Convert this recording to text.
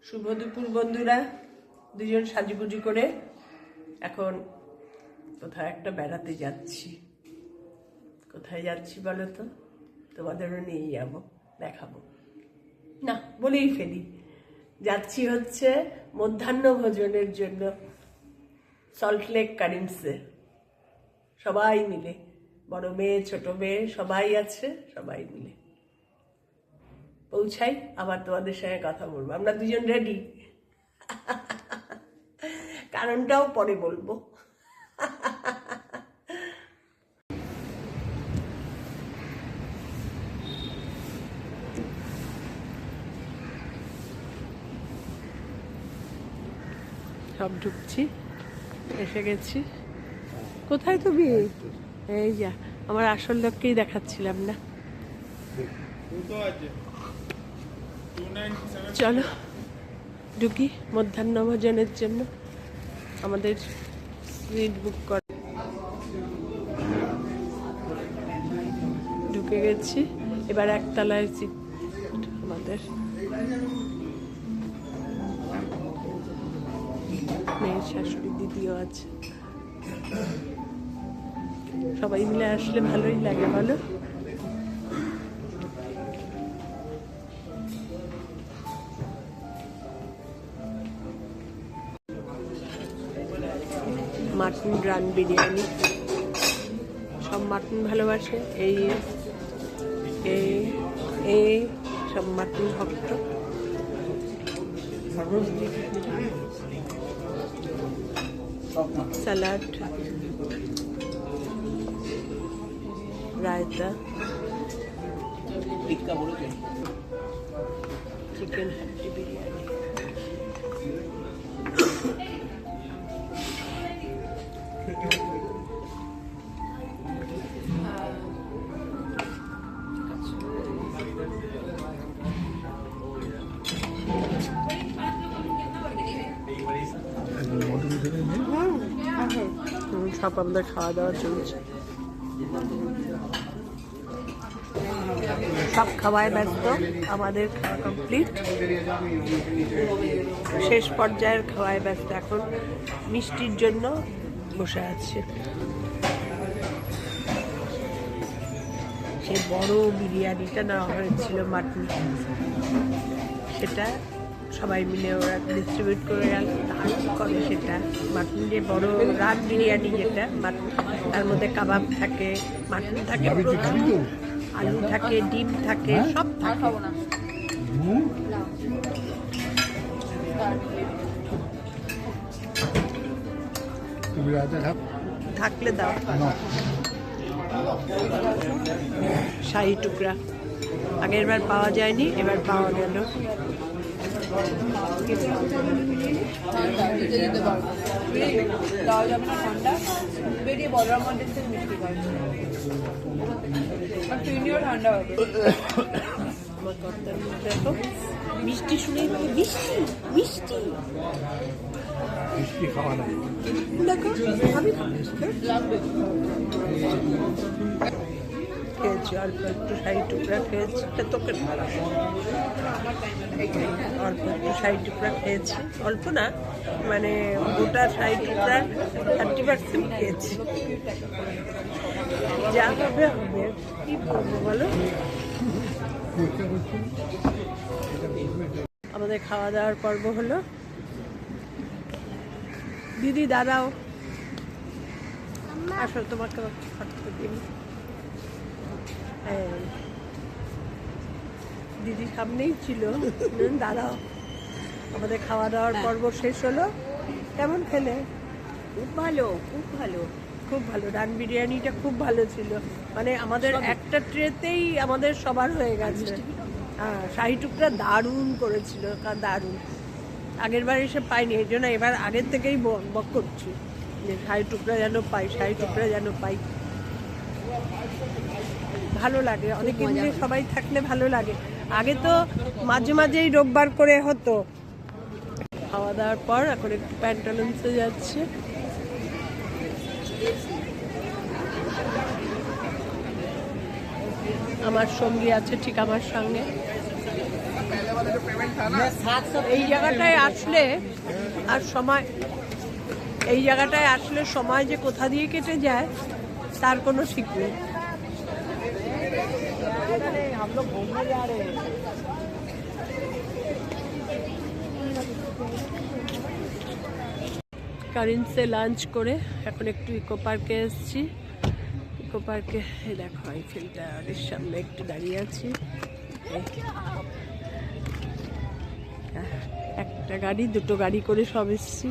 শুভ দুপুর বন্ধুরা, দুজন সাজুগুজু করে এখন কোথায় একটা বেড়াতে যাচ্ছি। কোথায় যাচ্ছি বলো তো? তোমাদেরও নিয়ে যাব, দেখাবো না বলেই ফেলি। যাচ্ছি হচ্ছে মধ্যাহ্ন ভোজনের জন্য সল্টলেক কারিমসে, সবাই মিলে, বড় মেয়ে ছোট মেয়ে সবাই আছে, সবাই মিলে পৌঁছাই, আবার তোমাদের সঙ্গে কথা বলবো। আমরা দুজন রেডি, কারণটাও পরে বলবো। সব ঢুকছি, এসে গেছি। কোথায় তুমি? এই যা, আমার আসল লোককেই দেখাচ্ছিলাম না। চলো ঢুকি মধ্যাহ্ন ভোজনের জন্য। আমাদের সিট বুক করে ঢুকে গেছি। এবার একতলায় সিট আমাদের। মেয়ের শাশুড়ি দিদিও আছে। সবাই মিলে আসলে ভালোই লাগে, বলো? মাটন রান বিরিয়ানি, সব মাটন ভালোবাসে। এই সব মাটন ভক্ত। Salad, raita, chicken handi biryani. সব আমাদের খাওয়া দাওয়া চলছে, সব খাওয়ায় ব্যস্ত। আমাদের খাওয়া কমপ্লিট, শেষ পর্যায়ের খাওয়ায় ব্যস্ত। এখন মিষ্টির জন্য বসে আছে। সেই বড় বিরিয়ানিটা নেওয়া হয়েছিল মাটন, সেটা সবাই মিলে ওরা ডিস্ট্রিবিউট করে গেল। দারুণ করে সেটা। মাটন যে বড় রান বিরিয়ানি, যেটা মাটন, তার মধ্যে কাবাব থাকে, মাটন থাকে, আলু থাকে, ডিম থাকে, সব থাকে। থাকলে দাও। শাহী টুকরা আগের বার পাওয়া যায়নি, এবার পাওয়া গেল। মিষ্টি শুনে মিষ্টি মিষ্টি মিষ্টি খাওয়া না, দেখো খেয়েছি অল্প একটু শাহী টুকরা খেয়েছি। তোকে অল্প একটু শাহী টুকরা খেয়েছি, অল্প না মানে গোটা শাহী টুকরা 30% খেয়েছি। যা হবে হবে, কি করবো বলো? আমাদের খাওয়া দাওয়ার পর্ব হলো। দিদি দাঁড়াও, আসো তোমাকে ফটো দিন। দিদি সামনেই ছিল, দাঁড়াও। আমাদের খাওয়া দাওয়ার পর্ব শেষ হলো। কেমন খেলে? খুব ভালো, খুব ভালো, খুব ভালো। রান বিরিয়ানিটা খুব ভালো ছিল, মানে আমাদের একটা ট্রেতেই আমাদের সবার হয়ে গেছে। হ্যাঁ, শাহী টুকরা দারুণ করেছিল, দারুণ। আগের বার এসে পাইনি, এই জন্য এবার আগের থেকেই বক করছি যে শাহী টুকরা যেন পাই, শাহী টুকরা যেন পাই। ভালো লাগে, অনেকে মিলে সবাই থাকলে ভালো লাগে। আগে তো মাঝে মাঝেই রোববার করে হতো। খাওয়া দাওয়ার পর এখন একটু প্যান্টালুন্সে যাচ্ছে। আমার সঙ্গী আছে ঠিক আমার সঙ্গে। এই জায়গাটায় আসলে আর সময়, এই জায়গাটায় আসলে সময় যে কোথা দিয়ে কেটে যায় তার কোনো ঠিক নেই। কারেন্টসে লাঞ্চ করে এখন একটু ইকো পার্কে এসেছি। ইকো পার্কে দেখো আইফেলটার সামনে একটু দাঁড়িয়ে আছি। একটা গাড়ি, দুটো গাড়ি করে সব এসেছি।